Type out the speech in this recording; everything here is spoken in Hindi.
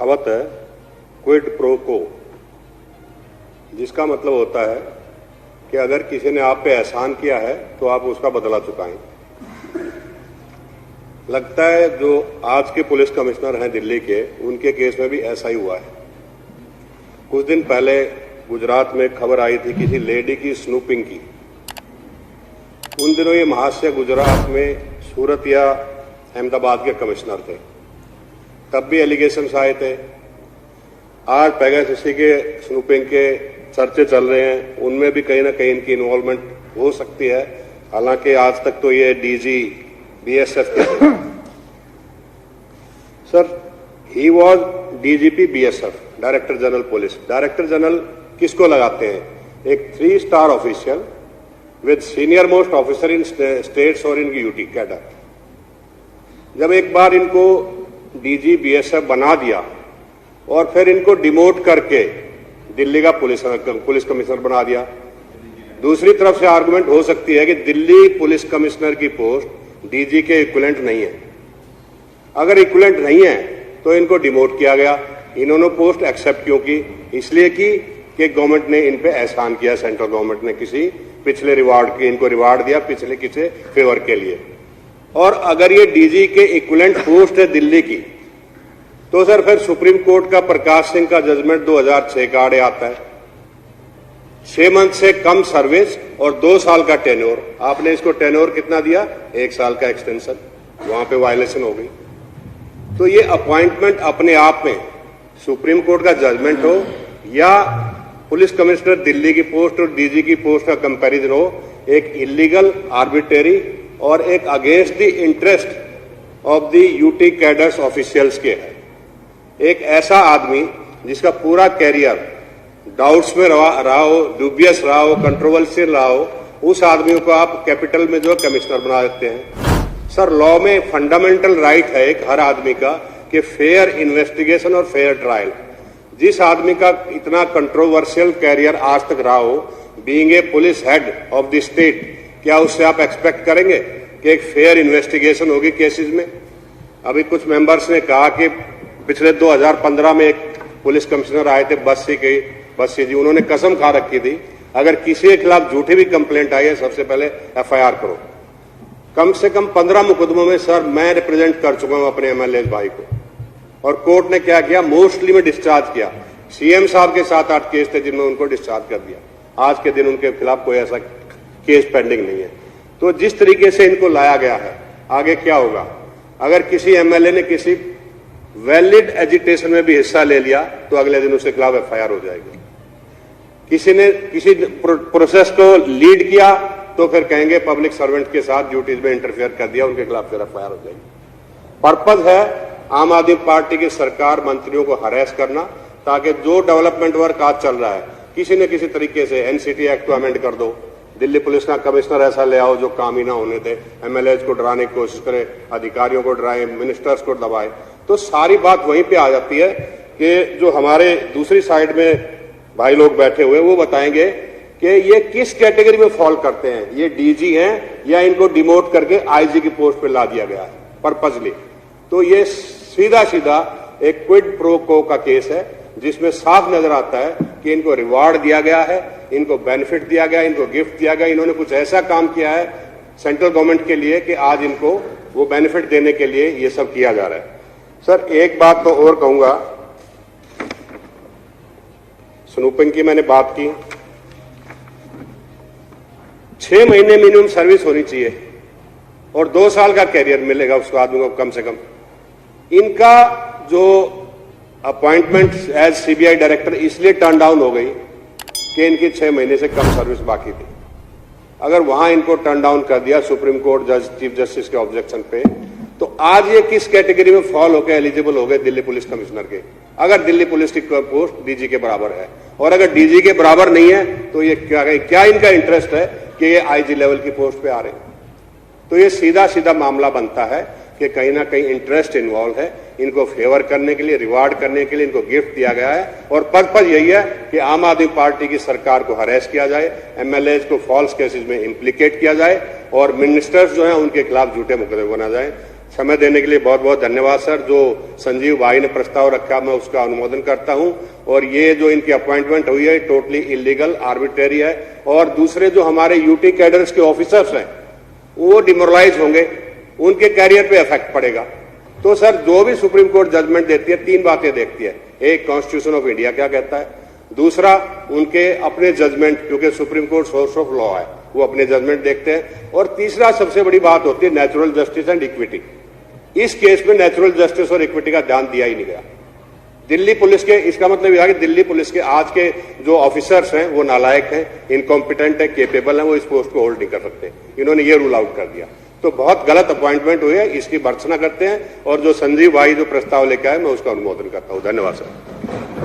कहावत है क्विड प्रो को, जिसका मतलब होता है कि अगर किसी ने आप पे एहसान किया है तो आप उसका बदला चुकाएं। लगता है जो आज के पुलिस कमिश्नर हैं दिल्ली के, उनके केस में भी ऐसा ही हुआ है। कुछ दिन पहले गुजरात में खबर आई थी किसी लेडी की स्नूपिंग की। उन दिनों ये महाशय गुजरात में सूरत या अहमदाबाद के कमिश्नर थे, तब भी एलिगेशंस आए थे। आज पेगासस के स्नूपिंग के चर्चे चल रहे हैं, उनमें भी कहीं ना कहीं इनकी इन्वॉल्वमेंट हो सकती है। हालांकि आज तक तो ये डीजी बीएसएफ के थे। Sir, he was DGP BSF, director general police. Director general किसको लगाते हैं? एक 3 star official with senior most officer in states और इन यूटी कैडर। जब एक बार इनको डीजी बीएसएफ बना दिया और फिर इनको डिमोट करके दिल्ली का पुलिस कमिश्नर बना दिया। दूसरी तरफ से आर्गुमेंट हो सकती है कि दिल्ली पुलिस कमिश्नर की पोस्ट डीजी के इक्विवेलेंट नहीं है। अगर इक्विवेलेंट नहीं है तो इनको डिमोट किया गया। इन्होंने पोस्ट एक्सेप्ट क्यों की? इसलिए कि गवर्नमेंट ने इन पे एहसान किया, सेंट्रल गवर्नमेंट ने किसी पिछले रिवार्ड की इनको रिवार्ड दिया पिछले किसी फेवर के लिए। और अगर ये डीजी के इक्विवेलेंट पोस्ट है दिल्ली की, तो सर फिर सुप्रीम कोर्ट का प्रकाश सिंह का जजमेंट 2006 का आड़े आता है। 6 मंथ से कम सर्विस और 2 साल का टेन्योर। आपने इसको टेन्योर कितना दिया? 1 साल का एक्सटेंशन। वहां पे वायलेशन हो गई। तो ये अपॉइंटमेंट अपने आप में सुप्रीम कोर्ट का जजमेंट हो या पुलिस कमिश्नर दिल्ली की पोस्ट और डीजी की पोस्ट का कंपैरिजन हो, एक इलीगल, आर्बिट्रेरी और एक against the interest of the UT cadres officials के है। एक ऐसा आदमी जिसका पूरा कैरियर डाउट्स में रहा हो, ड्यूबियस रहा हो, कंट्रोवर्शियल रहा हो, उस आदमी को आप कैपिटल में जो कमिश्नर बना देते हैं। सर, लॉ में फंडामेंटल राइट है एक हर आदमी का कि फेयर इन्वेस्टिगेशन और फेयर ट्रायल। जिस आदमी का इतना कंट्रोवर्शियल कैरियर आज तक रहा हो, being a police head of the state, क्या उससे आप एक्सपेक्ट करेंगे कि एक फेयर इन्वेस्टिगेशन होगी केसेस में? अभी कुछ मेंबर्स ने कहा कि पिछले 2015 में एक पुलिस कमिश्नर आए थे बस्सी जी, उन्होंने कसम खा रखी थी अगर किसी के खिलाफ झूठी भी कंप्लेंट आई है सबसे पहले एफआईआर करो। कम से कम 15 मुकदमों में सर मैं रिप्रेजेंट कर चुका हूं अपने एमएलए भाई को, और कोर्ट ने क्या किया? मोस्टली में डिस्चार्ज किया। सीएम साहब के 7-8 केस थे जिनमें उनको डिस्चार्ज कर दिया। आज के दिन उनके खिलाफ कोई ऐसा केस पेंडिंग नहीं है। तो जिस तरीके से इनको लाया गया है, आगे क्या होगा? अगर किसी एमएलए ने किसी वैलिड एजिटेशन में भी हिस्सा ले लिया तो अगले दिन उसके खिलाफ एफआईआर हो जाएगी। किसी ने किसी प्रोसेस को लीड किया तो फिर कहेंगे पब्लिक सर्वेंट के साथ ड्यूटीज में इंटरफेयर कर दिया, उनके खिलाफ फिर एफआईआर हो जाएगी। पर्पज है आम आदमी पार्टी की सरकार मंत्रियों को हरेस करना, ताकि जो डेवलपमेंट वर्क आज चल रहा है किसी न किसी तरीके से एनसीटी एक्ट को अमेंड कर दो, दिल्ली पुलिस का कमिश्नर ऐसा ले आओ जो काम ही ना होने दे, एमएलए को डराने की कोशिश करे, अधिकारियों को डराए, मिनिस्टर्स को दबाए। तो सारी बात वहीं पे आ जाती है कि जो हमारे दूसरी साइड में भाई लोग बैठे हुए वो बताएंगे कि ये किस कैटेगरी में फॉल करते हैं, ये डीजी हैं या इनको डिमोट करके आईजी की पोस्ट पे ला दिया गया है पर्पजली। तो ये सीधा सीधा एक क्विड प्रो को का केस है, जिसमें साफ नजर आता है कि इनको रिवार्ड दिया गया है, इनको बेनिफिट दिया गया, इनको गिफ्ट दिया गया। इन्होंने कुछ ऐसा काम किया है सेंट्रल गवर्नमेंट के लिए कि आज इनको वो बेनिफिट देने के लिए ये सब किया जा रहा है। सर, एक बात तो और कहूंगा, स्नूपिंग की मैंने बात की, 6 महीने मिनिमम सर्विस होनी चाहिए और 2 साल का कैरियर मिलेगा उसको आदमी को कम से कम। इनका जो अपॉइंटमेंट एज सीबीआई डायरेक्टर इसलिए टर्न डाउन हो गई कि इनकी 6 महीने से कम सर्विस बाकी थी। अगर वहां इनको टर्न डाउन कर दिया सुप्रीम कोर्ट जज, चीफ जस्टिस के ऑब्जेक्शन पे, तो आज ये किस कैटेगरी में फॉल होकर एलिजिबल हो गए दिल्ली पुलिस कमिश्नर के? अगर दिल्ली पुलिस की पोस्ट डीजी के बराबर है, और अगर डीजी के बराबर नहीं है तो ये क्या इनका इंटरेस्ट है कि ये आईजी लेवल की पोस्ट पे आ रहे हैं? तो ये सीधा सीधा मामला बनता है कि कहीं ना कहीं इंटरेस्ट इन्वॉल्व है, इनको फेवर करने के लिए, रिवार्ड करने के लिए इनको गिफ्ट दिया गया है। और पर्पज यही है कि आम आदमी पार्टी की सरकार को हरेस किया जाए, एमएलए को फॉल्स केसेस में इंप्लीकेट किया जाए और मिनिस्टर्स जो हैं उनके खिलाफ झूठे मुकदमे बना जाए। समय देने के लिए बहुत बहुत धन्यवाद सर। जो संजीव भाई ने प्रस्ताव रखा मैं उसका अनुमोदन करता हूं, और ये जो इनकी अपॉइंटमेंट हुई है टोटली इलीगल, आर्बिट्रेरी है। और दूसरे जो हमारे यूटी कैडर्स के ऑफिसर्स हैं वो डिमोरलाइज होंगे, उनके कैरियर पे इफेक्ट पड़ेगा। तो सर जो भी सुप्रीम कोर्ट जजमेंट देती है 3 बातें देखती है। एक, कॉन्स्टिट्यूशन ऑफ इंडिया क्या कहता है, दूसरा उनके अपने जजमेंट, क्योंकि supreme court source of law है, वो अपने जजमेंट देखते हैं, और तीसरा सबसे बड़ी बात होती है नेचुरल जस्टिस एंड इक्विटी। इस केस में नेचुरल जस्टिस और इक्विटी का ध्यान दिया ही नहीं गया। दिल्ली पुलिस के, इसका मतलब यह है कि दिल्ली पुलिस के आज के जो ऑफिसर्स हैं वो नालायक हैं, इनकॉम्पिटेंट है, केपेबल हैं, वो इस पोस्ट को होल्ड नहीं कर सकते। इन्होंने ये रूल आउट कर दिया। तो बहुत गलत अपॉइंटमेंट हुई है, इसकी भर्त्सना करते हैं। और जो संजीव भाई जो प्रस्ताव लेकर आए मैं उसका अनुमोदन करता हूं। धन्यवाद सर।